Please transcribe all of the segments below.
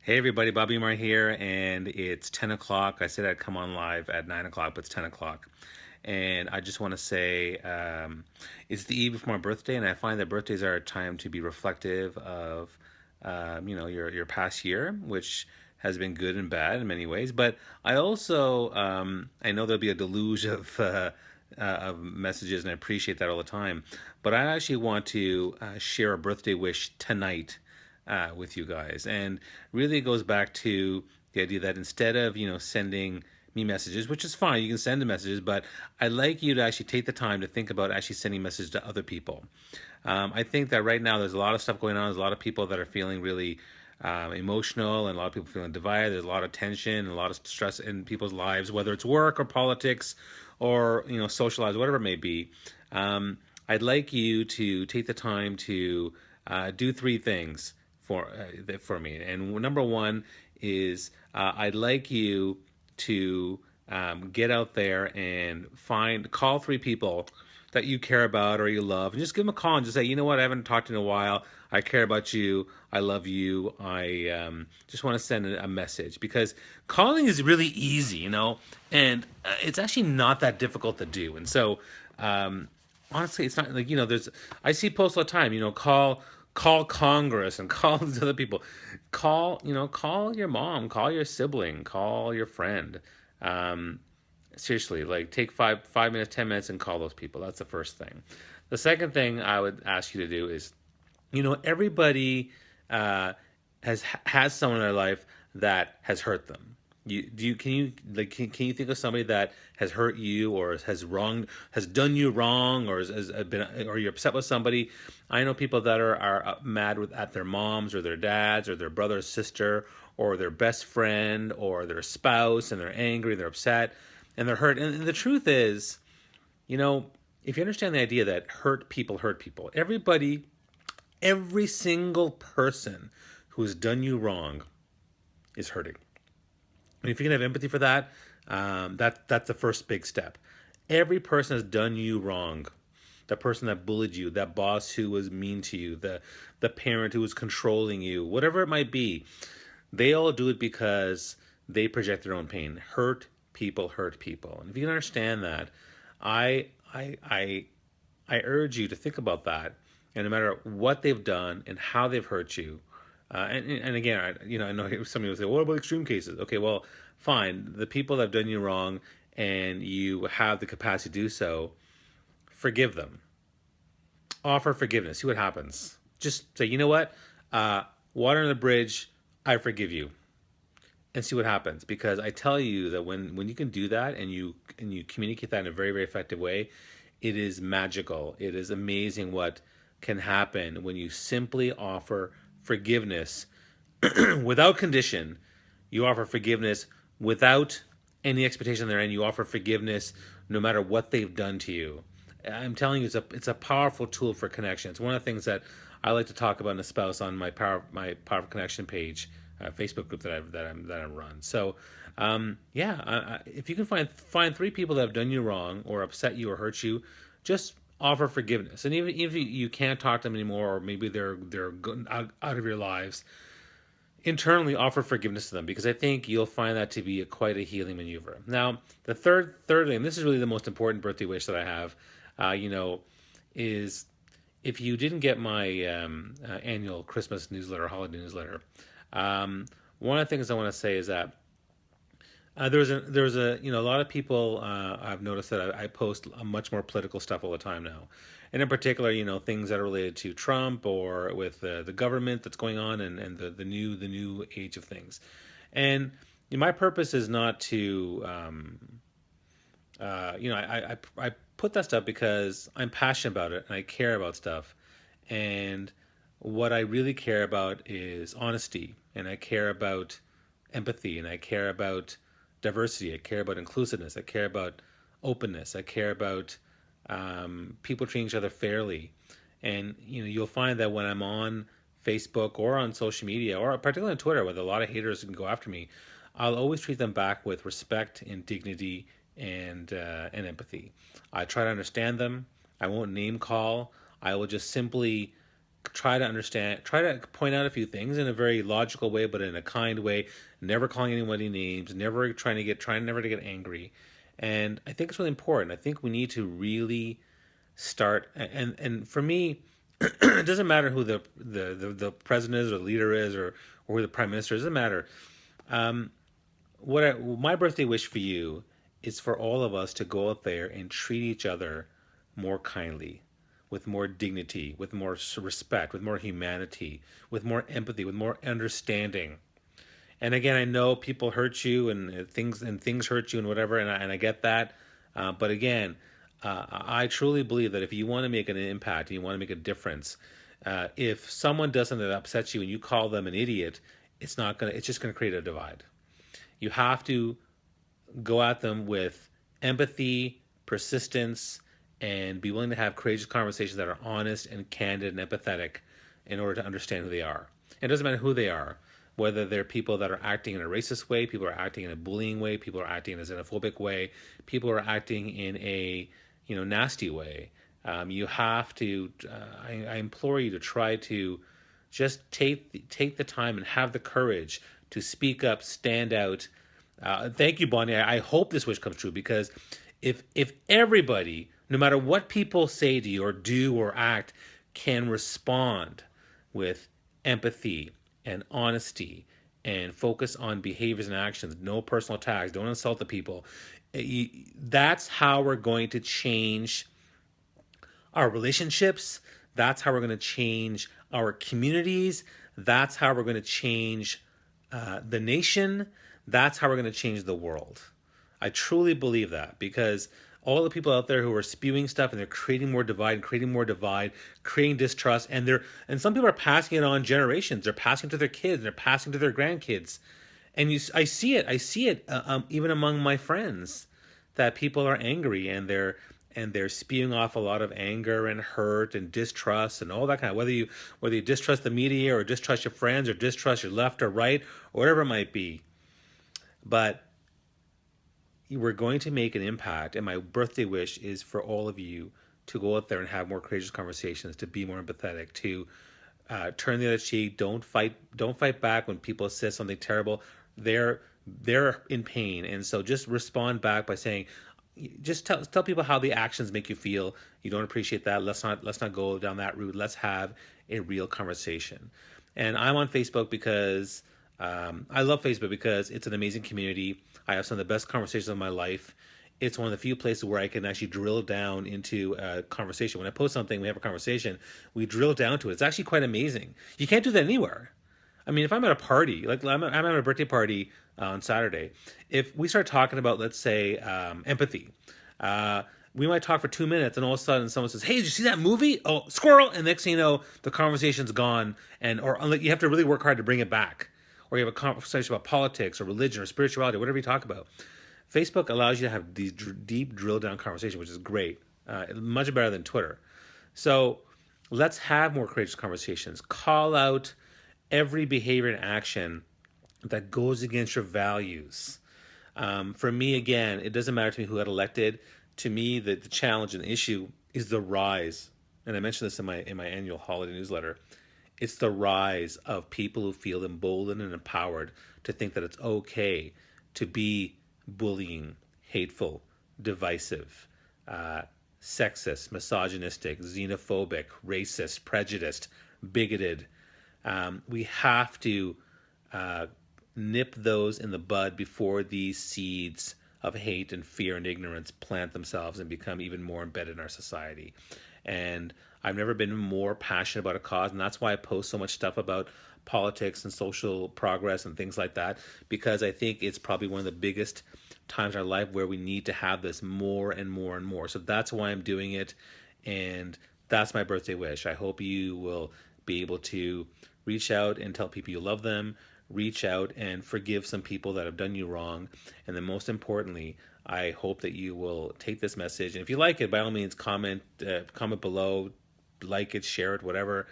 Hey everybody, Bobby Mar here, and it's 10 o'clock. I said I'd come on live at 9 o'clock, but it's 10 o'clock. And I just want to say it's the eve before my birthday, and I find that birthdays are a time to be reflective of, your past year, which has been good and bad in many ways. But I also, I know there'll be a deluge of messages, and I appreciate that all the time. But I actually want to share a birthday wish tonight with you guys. And really it goes back to the idea that instead of, sending me messages, which is fine, you can send the messages, but I'd like you to actually take the time to think about actually sending messages to other people. I think that right now there's a lot of stuff going on. There's a lot of people that are feeling really emotional, and a lot of people feeling divided. There's a lot of tension and a lot of stress in people's lives, whether it's work or politics or social lives, whatever it may be. I'd like you to take the time to do three things for me. And number one is I'd like you to get out there and call three people that you care about or you love, and just give them a call and just say, you know what, I haven't talked in a while. I care about you. I love you. I just want to send a message, because calling is really easy, and it's actually not that difficult to do. And so, honestly, it's not like, there's, I see posts all the time, call Congress and call these other people. Call your mom, call your sibling, call your friend. Um, Seriously, like take 5 minutes, 10 minutes, and call those people. That's the first thing. The second thing I would ask you to do is, everybody uh, has someone in their life that has hurt them. Can you think of somebody that has hurt you, or has done you wrong, or has been, or you're upset with somebody? I know people that are mad at their moms or their dads or their brother or sister or their best friend or their spouse, and they're angry, they're upset, and they're hurt. And the truth is, you know, if you understand the idea that hurt people, every single person who has done you wrong is hurting. And if you can have empathy for that, that's the first big step. Every person has done you wrong. The person that bullied you, that boss who was mean to you, the parent who was controlling you, whatever it might be, they all do it because they project their own pain. Hurt people. And if you can understand that, I I I I urge you to think about that, and no matter what they've done and how they've hurt you, and again, I know some people say, "What about extreme cases?" Okay, well, fine. The people that have done you wrong, and you have the capacity to do so, forgive them. Offer forgiveness. See what happens. Just say, you know what, uh, water under the bridge. I forgive you, and see what happens. Because I tell you that when you can do that, and you communicate that in a very, very effective way, it is magical. It is amazing what can happen when you simply offer forgiveness without condition. You offer forgiveness without any expectation on their end. You offer forgiveness no matter what they've done to you. I'm telling you, it's a powerful tool for connection. It's one of the things that I like to talk about and espouse on my power connection page, Facebook group that I run. So, yeah, if you can find three people that have done you wrong or upset you or hurt you, just offer forgiveness. And even if you can't talk to them anymore, or maybe they're out of your lives, internally offer forgiveness to them, because I think you'll find that to be quite a healing maneuver. Now, the thirdly, and this is really the most important birthday wish that I have, is if you didn't get my annual Christmas newsletter, holiday newsletter, one of the things I want to say is that there was a a lot of people, I've noticed that I post much more political stuff all the time now, and in particular, things that are related to Trump, or with the government that's going on, and the new age of things. And my purpose is not to I put that stuff because I'm passionate about it and I care about stuff. And what I really care about is honesty, and I care about empathy, and I care about diversity. I care about inclusiveness. I care about openness. I care about people treating each other fairly. And you'll find that when I'm on Facebook or on social media, or particularly on Twitter, where a lot of haters can go after me, I'll always treat them back with respect and dignity, and empathy. I try to understand them. I won't name call. I will just simply try to understand, try to point out a few things in a very logical way, but in a kind way, never calling anybody names, never trying never to get angry. And I think it's really important. I think we need to really start, and for me, it doesn't matter who the president is or the leader is, or who the prime minister is. It doesn't matter. My birthday wish for you is for all of us to go out there and treat each other more kindly, with more dignity, with more respect, with more humanity, with more empathy, with more understanding. And again, I know people hurt you, and things hurt you and whatever, and I get that. But again, I truly believe that if you want to make an impact and you want to make a difference, if someone does something that upsets you and you call them an idiot, it's just gonna create a divide. You have to go at them with empathy, persistence, and be willing to have courageous conversations that are honest and candid and empathetic in order to understand who they are. It doesn't matter who they are, whether they're people that are acting in a racist way, people are acting in a bullying way, people are acting in a xenophobic way, people are acting in a nasty way. You have to. I implore you to try to just take the time and have the courage to speak up, stand out. Thank you, Bonnie. I hope this wish comes true, because if everybody, no matter what people say to you or do or act, can respond with empathy and honesty and focus on behaviors and actions, no personal attacks, don't insult the people. That's how we're going to change our relationships. That's how we're going to change our communities. That's how we're going to change the nation. That's how we're going to change the world. I truly believe that, because all the people out there who are spewing stuff and they're creating more divide, creating distrust, and some people are passing it on generations. They're passing it to their kids, they're passing it to their grandkids, and I see it even among my friends, that people are angry and they're spewing off a lot of anger and hurt and distrust and all that kind of, whether you distrust the media or distrust your friends or distrust your left or right or whatever it might be. But we're going to make an impact, and my birthday wish is for all of you to go out there and have more courageous conversations, to be more empathetic, to turn the other cheek. Don't fight back when people say something terrible. They're in pain, and so just respond back by saying, just tell people how the actions make you feel. You don't appreciate that. Let's not go down that route. Let's have a real conversation. And I'm on Facebook because I love Facebook because it's an amazing community. I have some of the best conversations of my life. It's one of the few places where I can actually drill down into a conversation. When I post something, we have a conversation, we drill down to it. It's actually quite amazing. You can't do that anywhere. I mean, if I'm at a party, like I'm at a birthday party on Saturday, if we start talking about, let's say, empathy, we might talk for 2 minutes, and all of a sudden someone says, "Hey, did you see that movie? Oh, squirrel!" And next thing you know, the conversation's gone, or you have to really work hard to bring it back, or you have a conversation about politics or religion or spirituality, whatever you talk about. Facebook allows you to have these deep drill down conversations, which is great, much better than Twitter. So let's have more courageous conversations. Call out every behavior and action that goes against your values. For me, again, it doesn't matter to me who got elected. To me, the challenge and the issue is the rise, and I mentioned this in my annual holiday newsletter. It's the rise of people who feel emboldened and empowered to think that it's okay to be bullying, hateful, divisive, sexist, misogynistic, xenophobic, racist, prejudiced, bigoted. We have to nip those in the bud before these seeds of hate and fear and ignorance plant themselves and become even more embedded in our society. And I've never been more passionate about a cause, and that's why I post so much stuff about politics and social progress and things like that, because I think it's probably one of the biggest times in our life where we need to have this more and more and more. So that's why I'm doing it, and that's my birthday wish. I hope you will be able to reach out and tell people you love them, reach out and forgive some people that have done you wrong, and then most importantly, I hope that you will take this message, and if you like it, by all means, comment below, like it, share it, whatever.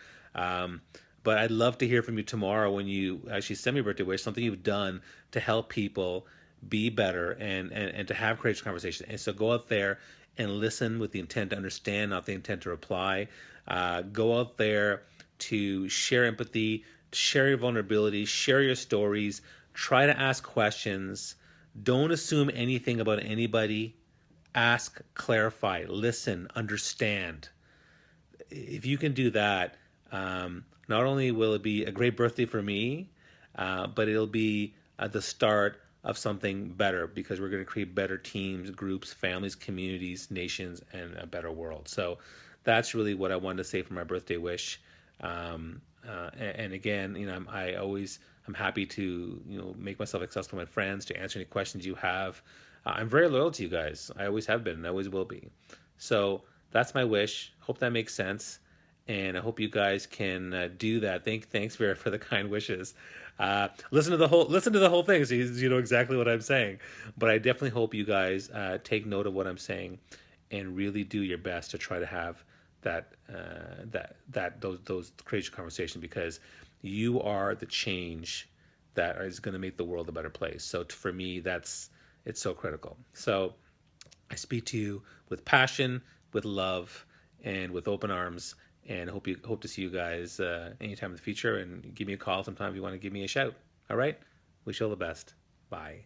But I'd love to hear from you tomorrow when you actually send me a birthday wish, something you've done to help people be better and to have courageous conversation. And so go out there and listen with the intent to understand, not the intent to reply. Go out there to share empathy, share your vulnerability, share your stories, try to ask questions. Don't assume anything about anybody. Ask, clarify, listen, understand. If you can do that, not only will it be a great birthday for me, but it'll be at the start of something better because we're going to create better teams, groups, families, communities, nations, and a better world. So that's really what I wanted to say for my birthday wish. And again, I'm happy to make myself accessible to my friends to answer any questions you have. I'm very loyal to you guys. I always have been, and I always will be. So that's my wish. Hope that makes sense, and I hope you guys can do that. Thanks, Vera, for the kind wishes. Listen to the whole thing, so you know exactly what I'm saying. But I definitely hope you guys take note of what I'm saying, and really do your best to try to have those create conversation because you are the change that is going to make the world a better place. So for me, it's so critical. So I speak to you with passion, with love, and with open arms. And hope to see you guys anytime in the future. And give me a call sometime if you want to give me a shout. All right. Wish you all the best. Bye.